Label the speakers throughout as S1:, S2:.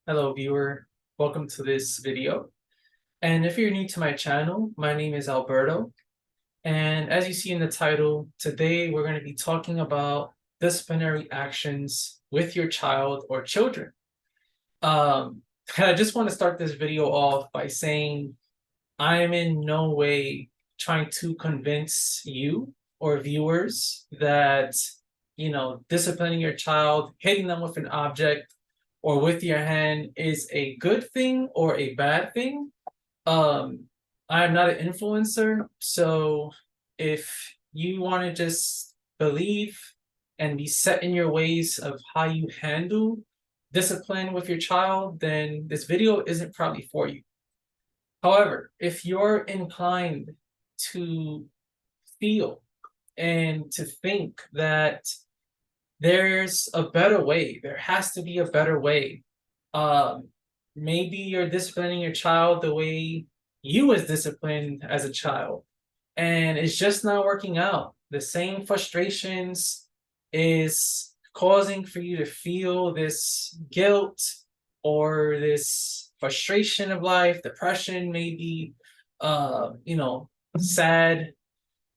S1: Hello, viewer. Welcome to this video. And if you're new to my channel, my name is Alberto. And as you see in the title, today we're going to be talking about disciplinary actions with your child or children. I just want to start this video off by saying I am in no way trying to convince you or viewers that, disciplining your child, hitting them with an object, or with your hand is a good thing or a bad thing. Um, I'm not an influencer, so if you want to just believe and be set in your ways of how you handle discipline with your child, then this video isn't probably for you. However, if you're inclined to feel and to think that there's a better way. There has to be a better way. Um, Maybe you're disciplining your child the way you was disciplined as a child, and it's just not working out. The same frustrations is causing for you to feel this guilt or this frustration of life, depression, maybe, sad,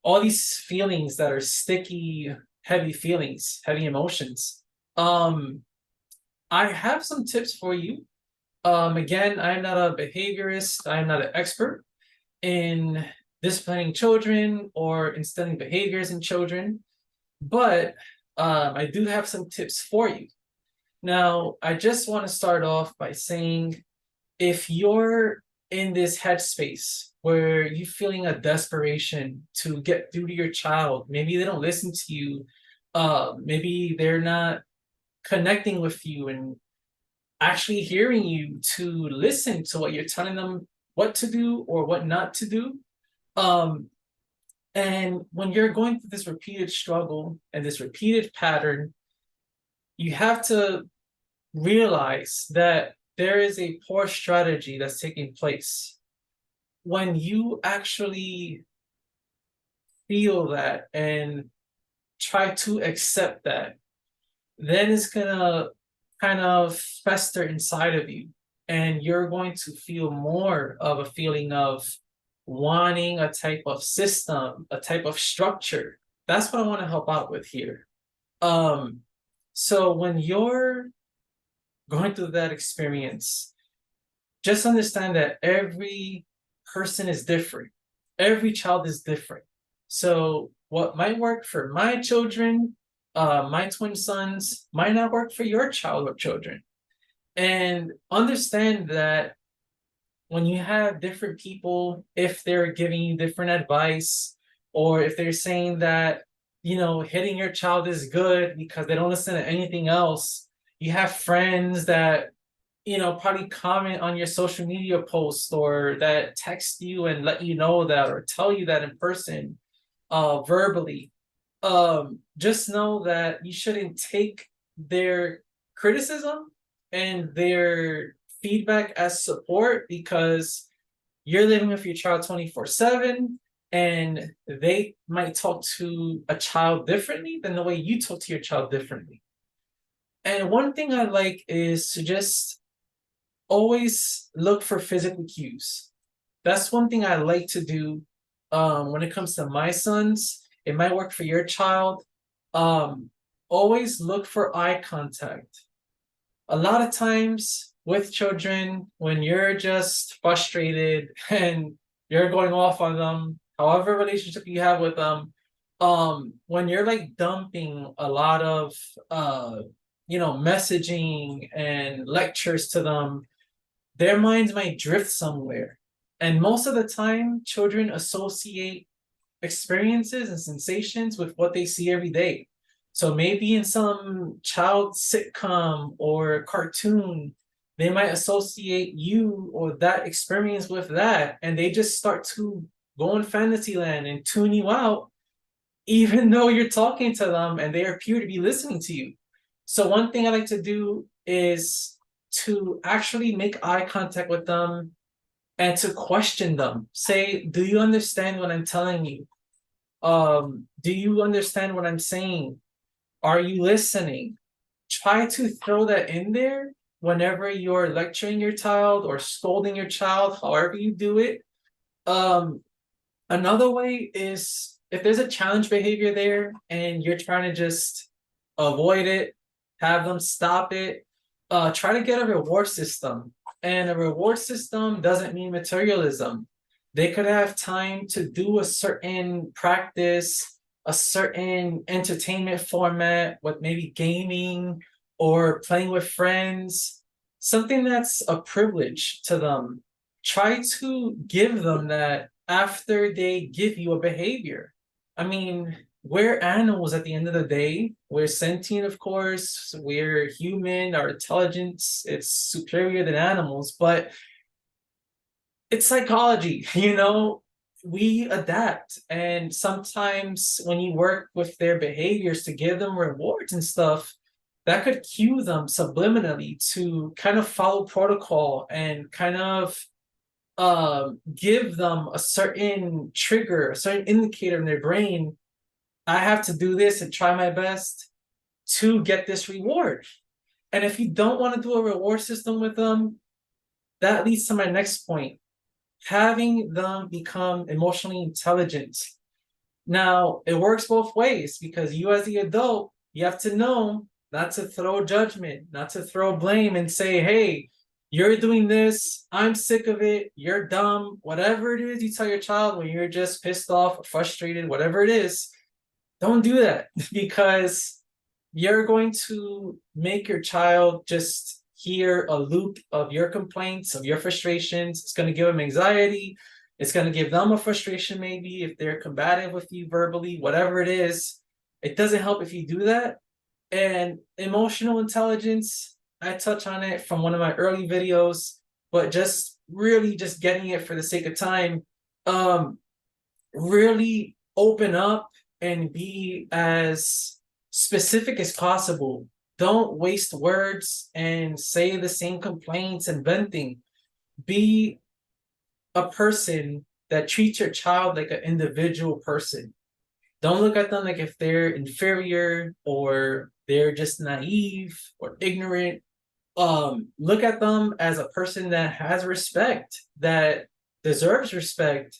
S1: all these feelings that are sticky, heavy feelings, heavy emotions. Um, I have some tips for you. Again, I'm not a behaviorist, I'm not an expert in disciplining children or instilling behaviors in children, but I do have some tips for you. Now, I just want to start off by saying if you're in this headspace where you're feeling a desperation to get through to your child, maybe they don't listen to you, maybe they're not connecting with you and actually hearing you to listen to what you're telling them what to do or what not to do. Um, and when you're going through this repeated struggle and this repeated pattern, you have to realize that there is a poor strategy that's taking place. When you actually feel that and try to accept that, then it's gonna kind of fester inside of you. And you're going to feel more of a feeling of wanting a type of system, a type of structure. That's what I want to help out with here. Um, so when you're going through that experience, just understand that every person is different. Every child is different. So what might work for my children, my twin sons, might not work for your child or children. And understand that when you have different people, if they're giving you different advice, or if they're saying that, hitting your child is good because they don't listen to anything else, you have friends that probably comment on your social media posts or that text you and let you know that or tell you that in person, verbally. Just know that you shouldn't take their criticism and their feedback as support because you're living with your child 24/7 and they might talk to a child differently than the way you talk to your child differently. And one thing I like is to just always look for physical cues. That's one thing I like to do when it comes to my sons. It might work for your child. Um, Always look for eye contact. A lot of times with children, when you're just frustrated and you're going off on them, however relationship you have with them, when you're like dumping a lot of messaging and lectures to them, their minds might drift somewhere. And most of the time, children associate experiences and sensations with what they see every day. So maybe in some child sitcom or cartoon, they might associate you or that experience with that, and they just start to go in fantasy land and tune you out, even though you're talking to them and they appear to be listening to you. So one thing I like to do is to actually make eye contact with them and to question them. Say, do you understand what I'm telling you? Do you understand what I'm saying? Are you listening? Try to throw that in there whenever you're lecturing your child or scolding your child, however you do it. Um, Another way is if there's a challenge behavior there and you're trying to just avoid it, have them stop it, try to get a reward system. And a reward system doesn't mean materialism. They could have time to do a certain practice, a certain entertainment format with maybe gaming or playing with friends, something that's a privilege to them. Try to give them that after they give you a behavior. I mean, we're animals at the end of the day. We're sentient, of course. We're human. Our intelligence is superior than animals, but it's psychology, you know? We adapt. And sometimes when you work with their behaviors to give them rewards and stuff, that could cue them subliminally to kind of follow protocol and kind of give them a certain trigger, a certain indicator in their brain. I have to do this and try my best to get this reward. And if you don't want to do a reward system with them, that leads to my next point, having them become emotionally intelligent. Now, it works both ways because you, as the adult, you have to know not to throw judgment, not to throw blame and say, hey, you're doing this, I'm sick of it, you're dumb, whatever it is you tell your child when you're just pissed off or frustrated, whatever it is, don't do that because you're going to make your child just hear a loop of your complaints, of your frustrations. It's going to give them anxiety. It's going to give them a frustration, maybe if they're combative with you verbally, whatever it is. It doesn't help if you do that. And emotional intelligence, I touch on it from one of my early videos, but just really just getting it for the sake of time. Really open up and be as specific as possible. Don't waste words and say the same complaints and venting. Be a person that treats your child like an individual person. Don't look at them like if they're inferior or they're just naive or ignorant. Look at them as a person that has respect, that deserves respect,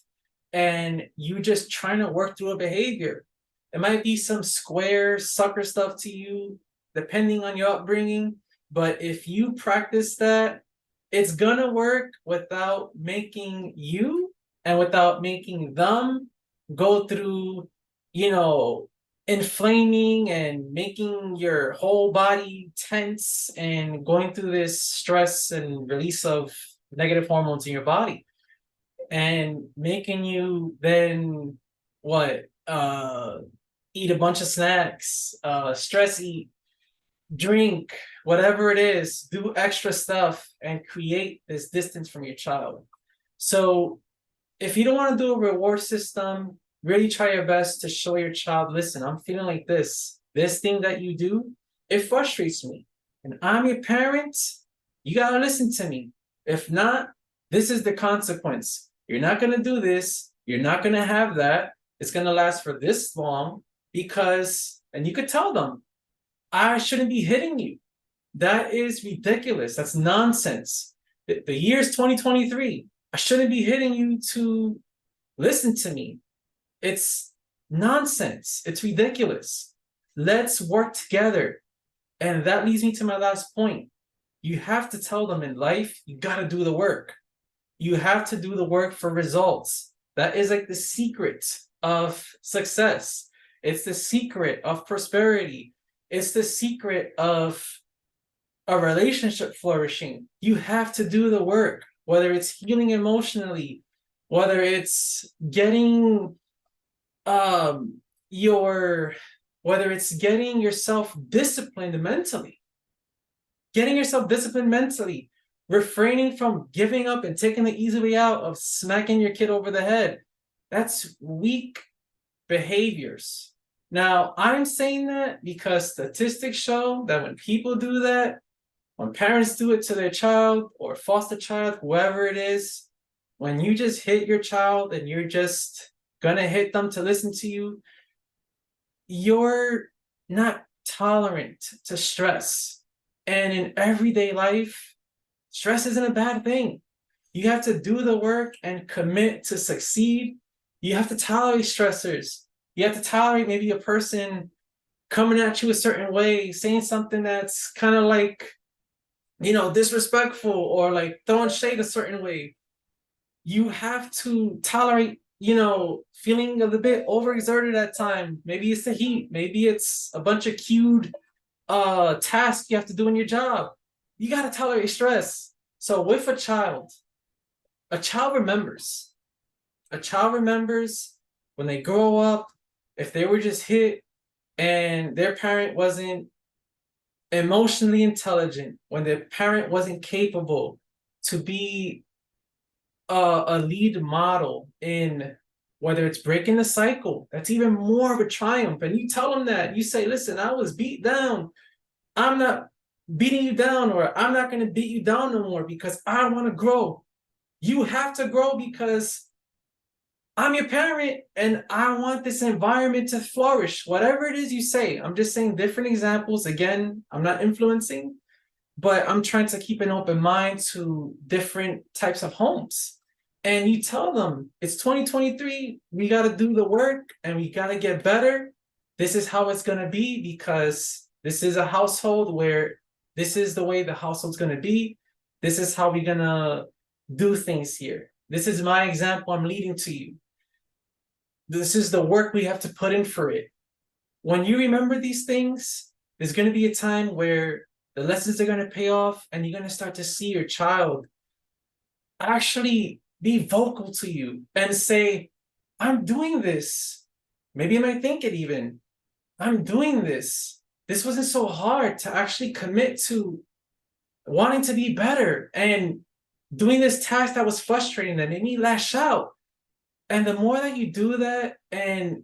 S1: and you just trying to work through a behavior. It might be some square sucker stuff to you, depending on your upbringing, but if you practice that, it's gonna work without making you and without making them go through, you know, inflaming and making your whole body tense and going through this stress and release of negative hormones in your body and making you then what eat a bunch of snacks, stress eat, drink, whatever it is, do extra stuff and create this distance from your child. So if you don't want to do a reward system, really try your best to show your child, listen, I'm feeling like this thing that you do, it frustrates me, and I'm your parent, you got to listen to me. If not, this is the consequence. You're not going to do this, you're not going to have that, it's going to last for this long because, and you could tell them, I shouldn't be hitting you. That is ridiculous. That's nonsense. The year is 2023. I shouldn't be hitting you to listen to me. It's nonsense. It's ridiculous. Let's work together. And that leads me to my last point. You have to tell them in life, you got to do the work. You have to do the work for results. That is like the secret of success. It's the secret of prosperity. It's the secret of a relationship flourishing. You have to do the work, whether it's healing emotionally, whether it's getting your whether it's getting yourself disciplined mentally, refraining from giving up and taking the easy way out of smacking your kid over the head. That's weak behaviors. Now, I'm saying that because statistics show that when people do that, when parents do it to their child or foster child, whoever it is, when you just hit your child and you're just gonna hit them to listen to you, you're not tolerant to stress. And in everyday life, stress isn't a bad thing. You have to do the work and commit to succeed. You have to tolerate stressors. You have to tolerate maybe a person coming at you a certain way, saying something that's kind of like, disrespectful, or like throwing shade a certain way. You have to tolerate, feeling a little bit overexerted at time. Maybe it's the heat. Maybe it's a bunch of queued tasks you have to do in your job. You got to tolerate stress. So with a child remembers. A child remembers when they grow up, if they were just hit and their parent wasn't emotionally intelligent, when their parent wasn't capable to be a lead model in whether it's breaking the cycle, that's even more of a triumph. And you tell them that, you say, listen, I was beat down. I'm not beating you down, or I'm not going to beat you down no more because I want to grow. You have to grow because I'm your parent and I want this environment to flourish. Whatever it is you say, I'm just saying different examples. Again, I'm not influencing, but I'm trying to keep an open mind to different types of homes. And you tell them it's 2023, we got to do the work and we got to get better. This is how it's going to be because this is a household where this is the way the household's going to be. This is how we're going to do things here. This is my example I'm leading to you. This is the work we have to put in for it. When you remember these things, there's going to be a time where the lessons are going to pay off and you're going to start to see your child actually be vocal to you and say, I'm doing this. Maybe you might think it even. I'm doing this. This wasn't so hard to actually commit to wanting to be better and doing this task that was frustrating that made me lash out. And the more that you do that and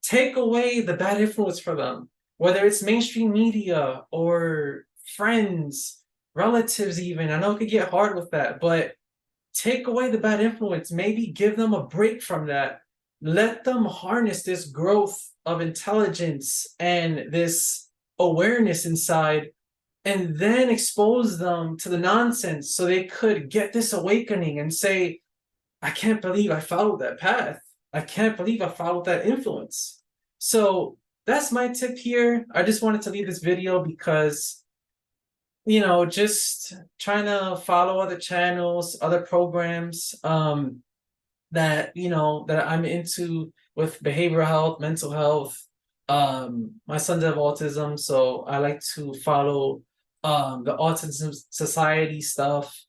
S1: take away the bad influence for them, whether it's mainstream media or friends, relatives even, I know it could get hard with that, but take away the bad influence, maybe give them a break from that. Let them harness this growth of intelligence and this awareness inside, and then expose them to the nonsense so they could get this awakening and say, I can't believe I followed that path. I can't believe I followed that influence. So that's my tip here. I just wanted to leave this video because, just trying to follow other channels, other programs that, that I'm into with behavioral health, mental health. My sons have autism, so I like to follow the Autism Society stuff.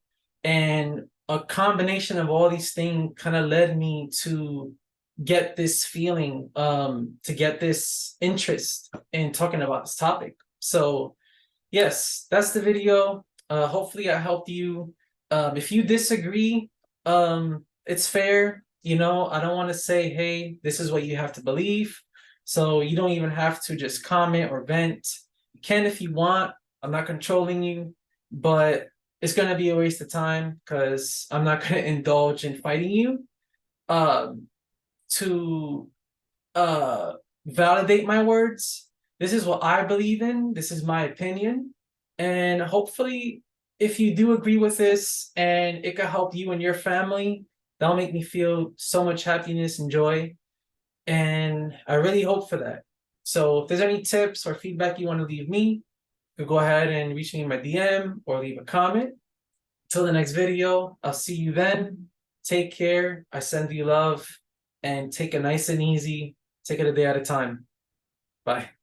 S1: And a combination of all these things kind of led me to get this feeling, to get this interest in talking about this topic. So yes, that's the video. Hopefully I helped you. If you disagree, it's fair. I don't want to say, hey, this is what you have to believe. So you don't even have to just comment or vent. You can if you want. I'm not controlling you, but it's going to be a waste of time because I'm not going to indulge in fighting you to validate my words. This is what I believe in. This is my opinion. And hopefully, if you do agree with this and it can help you and your family, that'll make me feel so much happiness and joy. And I really hope for that. So if there's any tips or feedback you want to leave me, you can go ahead and reach me in my DM or leave a comment. Till the next video, I'll see you then. Take care. I send you love and take it nice and easy. Take it a day at a time. Bye.